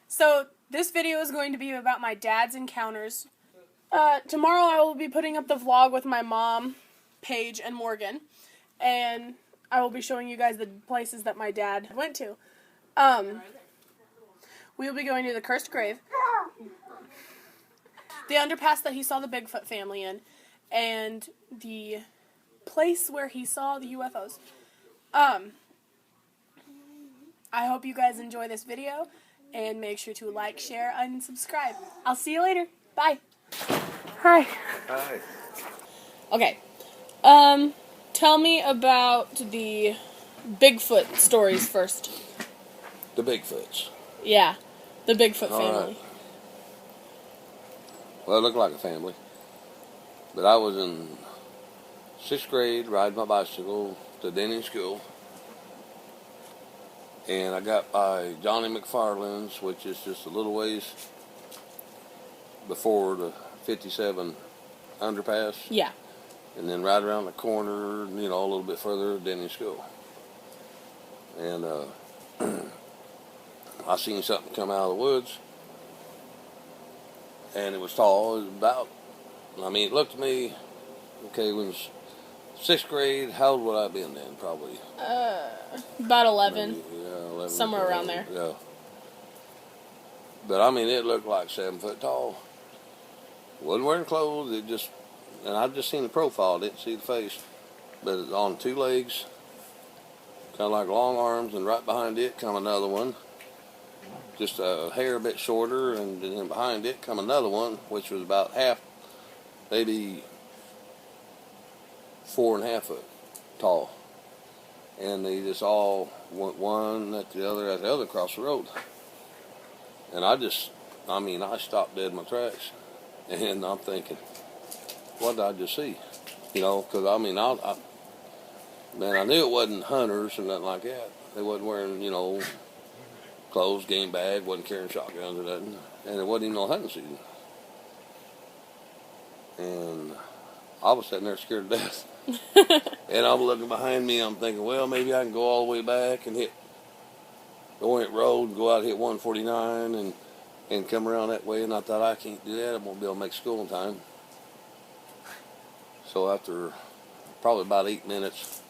So this video is going to be about my dad's encounters. Tomorrow I will be putting up the vlog with my mom, Paige, and Morgan. And I will be showing you guys the places that my dad went to. We will be going to the Cursed Grave, the underpass that he saw the Bigfoot family in, and the place where he saw the UFOs. I hope you guys enjoy this video, and make sure to like, share, and subscribe. I'll see you later. Bye. Hi. Hi. Okay. Tell me about the Bigfoot stories first. The Bigfoots. Yeah, the Bigfoot All family. right. Well, it looked like a family. But I was in 6th grade, riding my bicycle to Denny School. And I got by Johnny McFarland's, which is just a little ways before the 57 underpass. Yeah. And then right around the corner, you know, a little bit further, Denny School. And I seen something come out of the woods. And it was tall. It was about, I mean, it looked to me, okay, when it was 6th grade, how old would I have been then? Probably. About 11. Maybe, yeah, 11. Somewhere around there. Yeah. But I mean, it looked like 7 foot tall. Wasn't wearing clothes. It just, and I just seen the profile. Didn't see the face. But it's on 2 legs, kind of like long arms, and right behind it come another one. Just a hair a bit shorter, and then behind it come another one, which was about half, maybe 4.5 foot tall. And they just all went one at the other across the road. And I stopped dead in my tracks. And I'm thinking, what did I just see? You know, because I knew it wasn't hunters or nothing like that. They wasn't wearing, you know, clothes, game bag, wasn't carrying shotguns or nothing. And it wasn't even no hunting season. And I was sitting there scared to death. And I'm looking behind me, I'm thinking, well, maybe I can go all the way back and hit the Orient Road and go out and hit 149 and come around that way. And I thought, I can't do that. I won't be able to make school in time. So after probably about 8 minutes,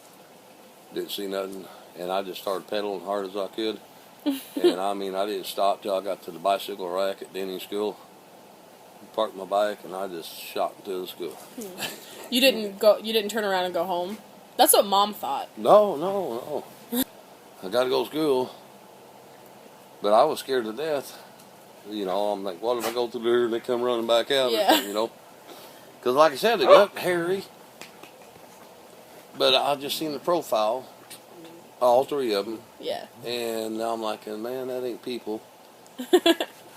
didn't see nothing. And I just started pedaling hard as I could. And I didn't stop till I got to the bicycle rack at Denny School. Parked my bike and I just shot into the school. You didn't turn around and go home? That's what Mom thought. No. I gotta go to school. But I was scared to death. You know, I'm like, what if I go through there and they come running back out? Yeah. Or something, you know? Because like I said, they look hairy. But I just seen the profile. All 3 of them. Yeah. And I'm like, man, that ain't people.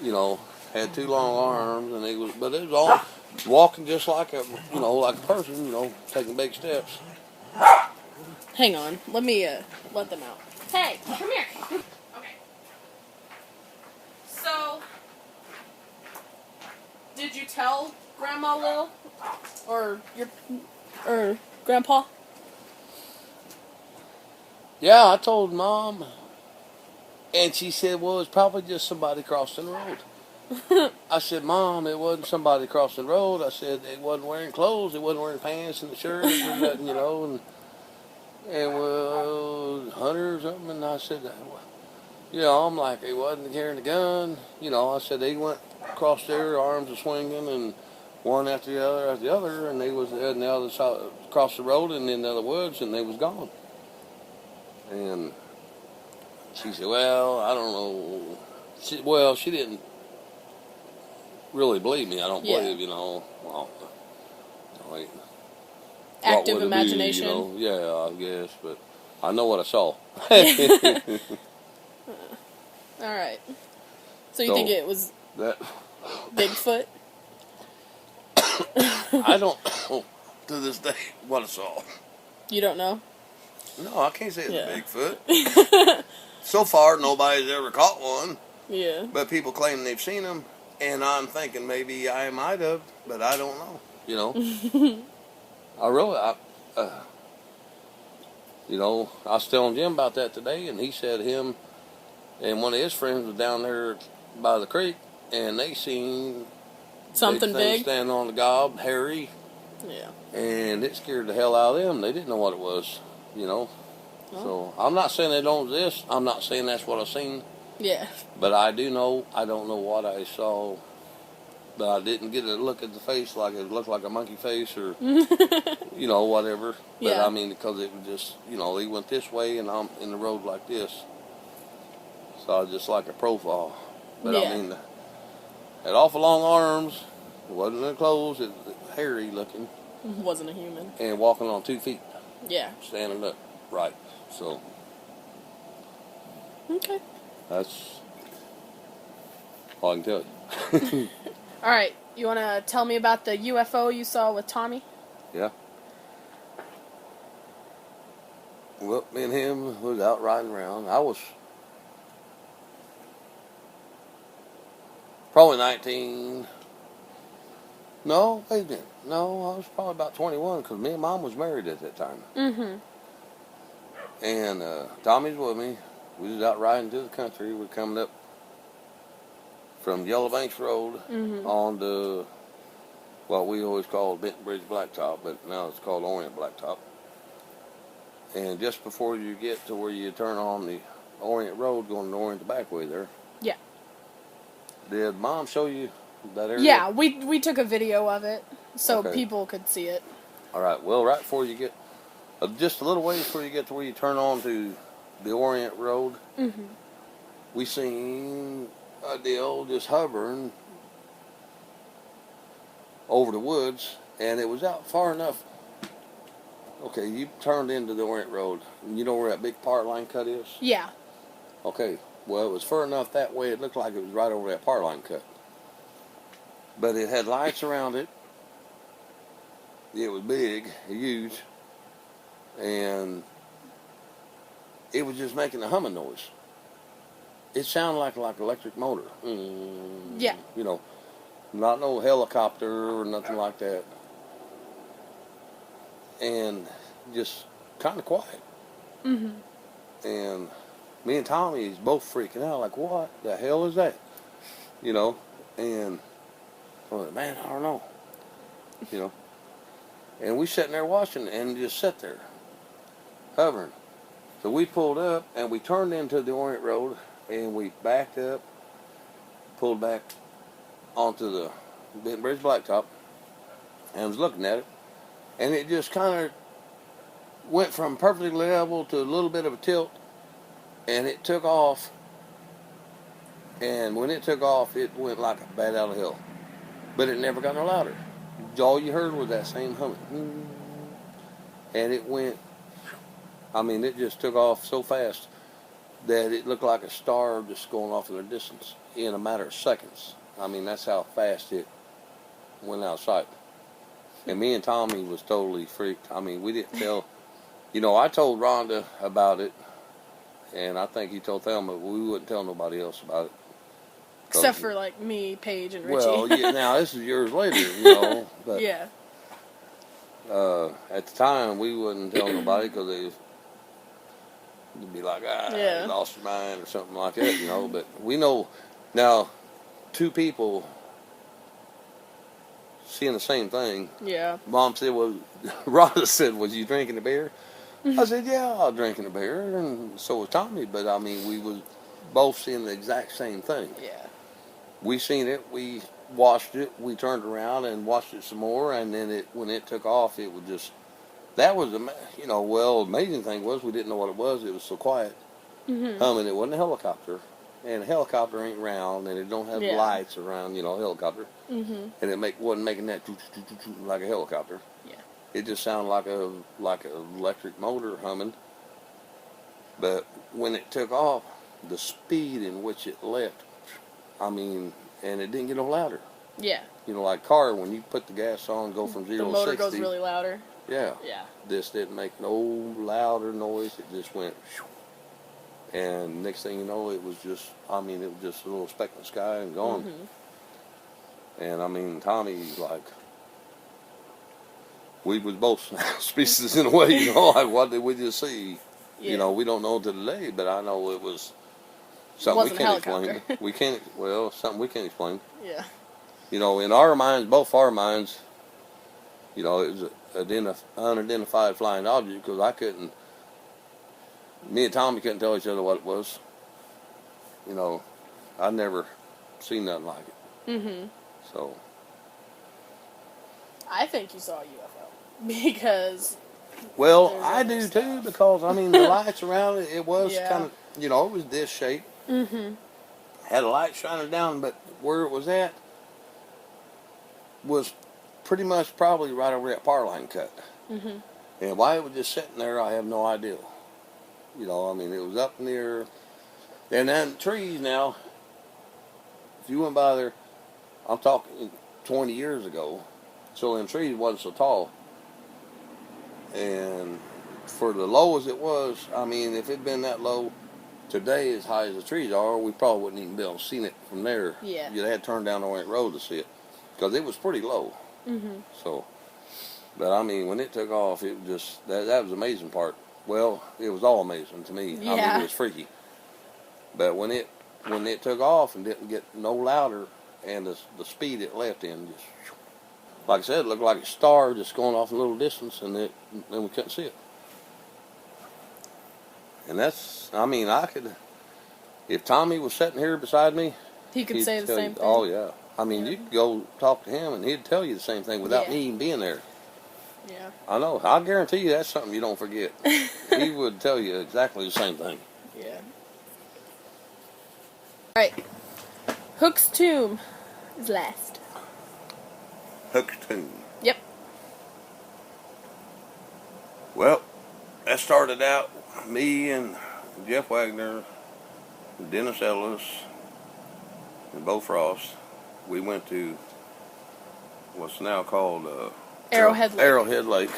You know, had 2 long arms, and it was all walking just like a person, you know, taking big steps. Hang on. Let me let them out. Hey, come here. Okay. So, did you tell Grandma Lil or Grandpa? Yeah, I told Mom, and she said, well, it's probably just somebody crossing the road. I said, Mom, it wasn't somebody crossing the road. I said, it wasn't wearing clothes, it wasn't wearing pants and a shirt or nothing, you know, and well, hunter or something. And I said, you know, I'm like, he wasn't carrying a gun. You know, I said, they went across there, arms were swinging, and one after the other, and they was on the other side, across the road and in the other woods, and they was gone. And she said, well, I don't know. She didn't really believe me. I don't believe, you know. Well, like, Active imagination. Be, you know? Yeah, I guess, but I know what I saw. All right. So you think it was that Bigfoot? I don't know to this day what I saw. You don't know? No, I can't say it's a Bigfoot. So far, nobody's ever caught one. Yeah. But people claim they've seen them, and I'm thinking maybe I might have, but I don't know. You know, you know, I was telling Jim about that today, and he said him and one of his friends was down there by the creek, and they seen Something thing big. standing on the gob, hairy, Yeah. and it scared the hell out of them. They didn't know what it was, you know. Oh. So I'm not saying they don't exist. I'm not saying that's what I've seen. Yeah. But I do know. I don't know what I saw. But I didn't get a look at the face like it looked like a monkey face or, you know, whatever. But Yeah. I mean, because it was just, you know, he went this way and I'm in the road like this. So I was just like a profile. But Yeah. I mean, had awful long arms. It wasn't in clothes. It was hairy looking. Wasn't a human. And walking on 2 feet. Yeah. Standing up. Right. So. Okay. That's all I can tell you. All right. You want to tell me about the UFO you saw with Tommy? Yeah. Well, me and him was out riding around. I was probably 19. No, wait a minute. No, I was probably about 21 because me and Mom was married at that time. Mm-hmm. And Tommy's with me. We was out riding to the country. We're coming up from Yellow Banks Road on to what we always called Benton Bridge Blacktop, but now it's called Orient Blacktop. And just before you get to where you turn on the Orient Road going to Orient the back way there. Yeah. Did Mom show you that area? Yeah, we took a video of it so Okay. people could see it. All right. Well, right before you get, just a little ways before you get to where you turn on to the Orient Road, we seen a deal just hovering over the woods, and it was out far enough. Okay, you turned into the Orient Road, and you know where that big power line cut is? Yeah. Okay, well, it was far enough that way, it looked like it was right over that power line cut. But it had lights around it. It was big, huge, and it was just making a humming noise. It sounded like electric motor. Yeah. You know, not no helicopter or nothing like that. And just kind of quiet. And me and Tommy is both freaking out, like, what the hell is that? You know, and I'm like, man, I don't know. You know, and we sitting there watching and just sit there, hovering. So we pulled up and we turned into the Orient Road and we backed up, pulled back onto the Benton Bridge Blacktop and was looking at it. And it just kind of went from perfectly level to a little bit of a tilt, and it took off. And when it took off, it went like a bat out of hell. But it never got no louder. All you heard was that same humming. And it went, I mean, it just took off so fast that it looked like a star just going off in the distance in a matter of seconds. I mean, that's how fast it went out of sight. And me and Tommy was totally freaked. I mean, we didn't tell. You know, I told Rhonda about it, and I think he told Thelma, but we wouldn't tell nobody else about it. Except for, like, me, Paige, and Richie. Well, yeah, now this is years later, you know. But, yeah. At the time, we wouldn't tell nobody because they'd be like, you lost your mind or something like that, you know. But we know now 2 people seeing the same thing. Yeah. Mom said, Rhonda said, was you drinking a beer? I said, yeah, I was drinking a beer, and so was Tommy. But, I mean, we was both seeing the exact same thing. Yeah. We seen it, we watched it, we turned around and watched it some more, and then when it took off, it was just, that was, you know, well, amazing thing was we didn't know what it was so quiet. Humming, it wasn't a helicopter. And a helicopter ain't round, and it don't have lights around, you know, a helicopter. And it wasn't making that like a helicopter. Yeah. It just sounded like an electric motor humming. But when it took off, the speed in which it left, I mean, and it didn't get no louder. Yeah. You know, like car, when you put the gas on, go from 0 to 60. The motor goes really louder. Yeah. Yeah. This didn't make no louder noise. It just went. And next thing you know, it was just, I mean, it was just a little speck in the sky and gone. And I mean, Tommy's like, we was both species in a way, you know, like what did we just see? Yeah. You know, we don't know to today, but I know it was Something we wasn't a can't helicopter. explain. We can't. Well, something we can't explain. Yeah. You know, in our minds, both our minds, you know, it was an unidentified flying object because I couldn't. Me and Tommy couldn't tell each other what it was. You know, I'd never seen nothing like it. Mm-hmm. So. I think you saw a UFO because. Well, there's I other do stuff. too because I mean the lights around it. It was Yeah. kind of, you know, it was disc shaped. Mm-hmm. Had a light shining down, but where it was at was pretty much probably right over that power line cut. Mm-hmm. And why it was just sitting there, I have no idea. You know, I mean, it was up near, and then trees now. If you went by there, I'm talking 20 years ago, so them trees wasn't so tall. And for the low as it was, I mean, if it'd been that low today, as high as the trees are, we probably wouldn't even be able to see it from there. Yeah. You'd have to turn down the Orient Road to see it, because it was pretty low. Mm-hmm. So, but I mean, when it took off, it was just, that was the amazing part. Well, it was all amazing to me. Yeah. I mean, it was freaky. But when it took off and didn't get no louder, and the speed it left in, just, like I said, it looked like a star just going off a little distance, and then we couldn't see it. And that's, I mean, I could, if Tommy was sitting here beside me, He could he'd say the tell same you, thing. oh yeah. I mean, Yeah. you could go talk to him, and he'd tell you the same thing without Yeah. me even being there. Yeah. I know. I guarantee you that's something you don't forget. He would tell you exactly the same thing. Yeah. Alright. Hook's tomb is last. Hook's tomb. Yep. Well, that started out me and Jeff Wagner, Dennis Ellis, and Bo Frost. We went to what's now called Arrowhead Lake. Arrowhead Lake.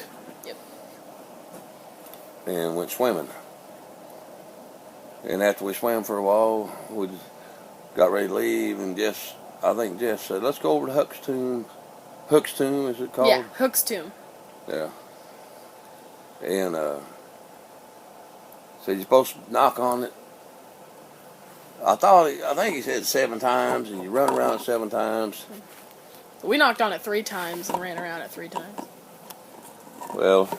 Yep. And went swimming. And after we swam for a while, we got ready to leave, and I think Jess said, let's go over to Hook's tomb. Hook's tomb, is it called? Yeah, Hook's tomb. Yeah. And said you're supposed to knock on it. I think he said 7 times, and you run around it 7 times. We knocked on it 3 times and ran around it 3 times. Well,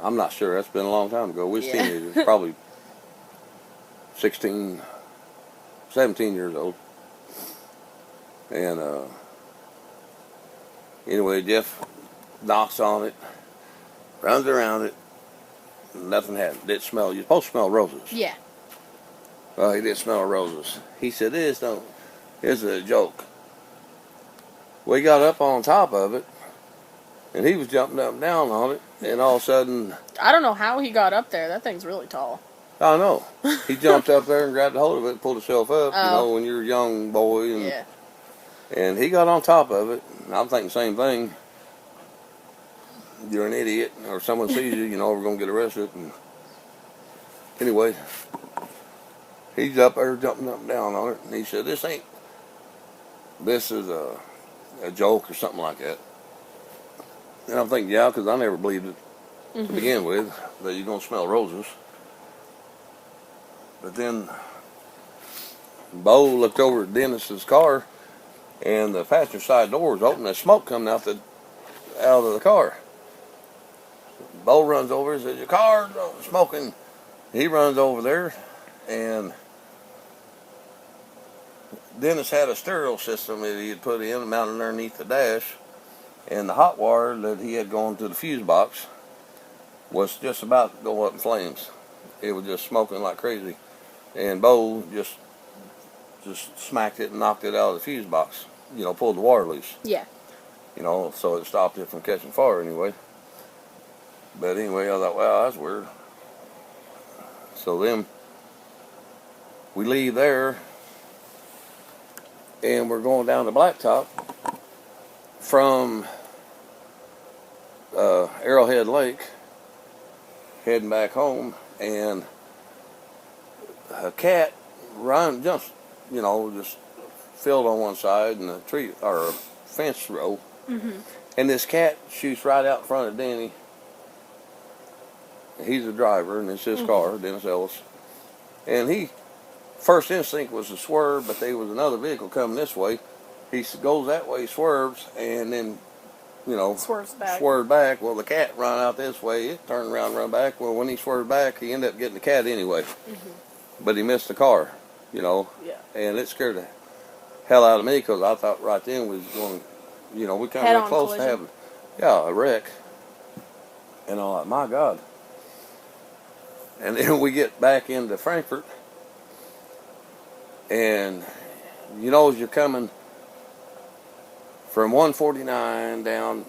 I'm not sure. That's been a long time ago. We was Yeah. teenagers, probably 16, 17 years old. And anyway, Jeff knocks on it, runs around it, nothing happened. Didn't smell. You're supposed to smell roses. Yeah. Well, he didn't smell roses. He said, this is a joke. We got up on top of it, and he was jumping up and down on it, and all of a sudden, I don't know how he got up there. That thing's really tall. I know, he jumped up there and grabbed a hold of it and pulled himself up, you Oh. know, when you're a young boy. And, Yeah. and he got on top of it, and I'm thinking the same thing. You're an idiot, or someone sees you, you know, we're going to get arrested. And anyway, he's up there jumping up and down on it, and he said, this is a joke or something like that. And I'm thinking, yeah, because I never believed it to begin with, that you're going to smell roses. But then Bo looked over at Dennis's car, and the passenger side door was open. There's smoke coming out of the car. Bo runs over and says, your car's smoking. He runs over there, and Dennis had a stereo system that he had put in, mounted underneath the dash, and the hot wire that he had gone to the fuse box was just about to go up in flames. It was just smoking like crazy. And Bo just smacked it and knocked it out of the fuse box. You know, pulled the wire loose. Yeah. You know, so it stopped it from catching fire anyway. But anyway, I thought, wow, that's weird. So then we leave there, and we're going down to Blacktop from Arrowhead Lake, heading back home, and a cat just filled on one side and a tree or a fence row, and this cat shoots right out in front of Danny. He's the driver, and it's his car, Dennis Ellis, and he first instinct was to swerve, but there was another vehicle coming this way. He goes that way, swerves, and then, Swerves back. swerved back. Well, the cat run out this way. It turned around and run back. Well, when he swerved back, he ended up getting the cat anyway. But he missed the car, Yeah. and it scared the hell out of me because I thought right then we was going, we kind of close collision. to having, a wreck. And I'm like, my God. And then we get back into Frankfurt, and as you're coming from 149 down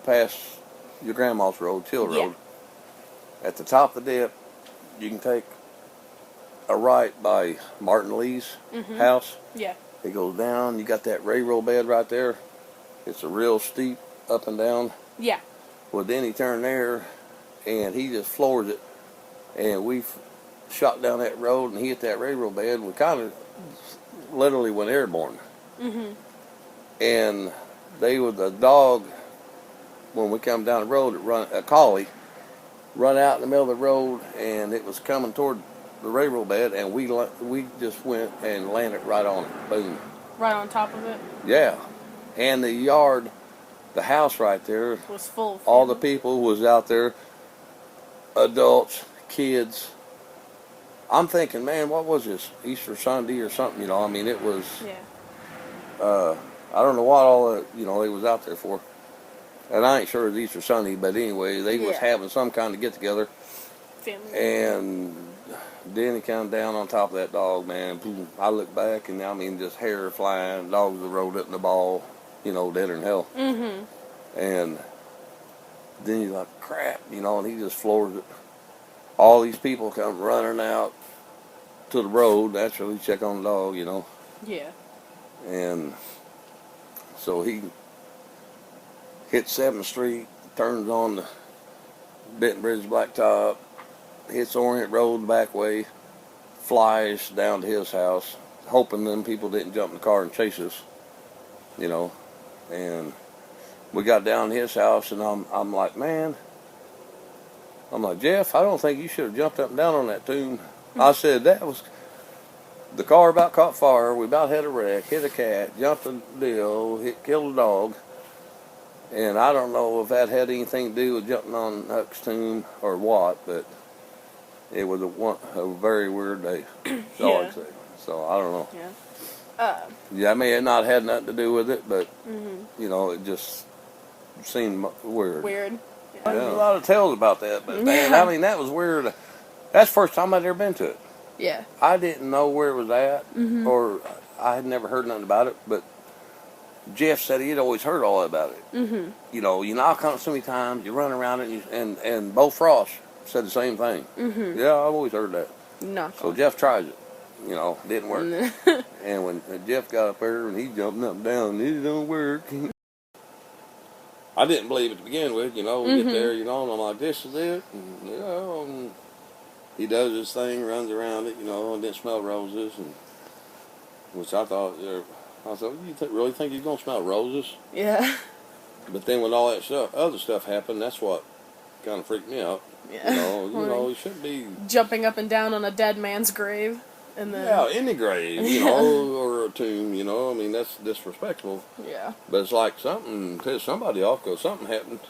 past your grandma's road, Till Road, at the top of the dip, you can take a right by Martin Lee's house. Yeah. It goes down. You got that railroad bed right there. It's a real steep up and down. Yeah. Well, then he turned there, and he just floors it. And we shot down that road and hit that railroad bed. And we kind of literally went airborne. And the dog, when we come down the road, a collie, run out in the middle of the road, and it was coming toward the railroad bed, and we just went and landed right on it. Boom. Right on top of it? Yeah. And the yard, the house right there, was full of all the people was out there, adults, kids. I'm thinking, man, what was this, Easter Sunday or something? It was. Yeah. I don't know what all they was out there for, and I ain't sure it was Easter Sunday, but anyway, they was having some kind of get together. Family. And then he come down on top of that dog, man. Boom. I look back, and just hair flying, dogs that rolled up in the ball, deader than hell. And then you're like, crap, and he just floors it. All these people come running out to the road, naturally check on the dog, Yeah. And so he hits 7th Street, turns on the Benton Bridge Blacktop, hits Orient Road the back way, flies down to his house, hoping them people didn't jump in the car and chase us, And we got down to his house, and I'm like, man, Jeff, I don't think you should have jumped up and down on that tomb. I said, the car about caught fire, we about had a wreck, hit a cat, jumped a deal, killed a dog. And I don't know if that had anything to do with jumping on Huck's tomb or what, but it was a very weird day. That's all I say. So I don't know. Yeah. I may have not had nothing to do with it, but it just seemed weird. Weird. Yeah. There's a lot of tales about that, but man, that was weird. That's the first time I'd ever been to it. Yeah. I didn't know where it was at, or I had never heard nothing about it, but Jeff said he'd always heard all about it. You knock on it so many times, you run around it, and Bo Frost said the same thing. Yeah, I've always heard that. So Jeff tries it. Didn't work. And when Jeff got up there and he jumped up and down, it don't work. I didn't believe it to begin with, we get there, and I'm like, this is it. And he does his thing, runs around it, and then smell roses, which I thought, you really think he's going to smell roses? Yeah. But then when all that other stuff happened, that's what kind of freaked me out. Yeah. He shouldn't be jumping up and down on a dead man's grave. And then, any grave, or a tomb, that's disrespectful. Yeah. But it's like something pissed somebody off because something happened.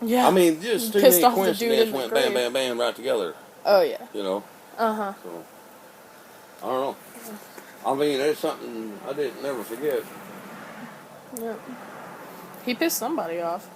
Yeah. Just too many coincidences went bam, bam, bam right together. Oh, yeah. So, I don't know. It's something I didn't never forget. Yeah. He pissed somebody off.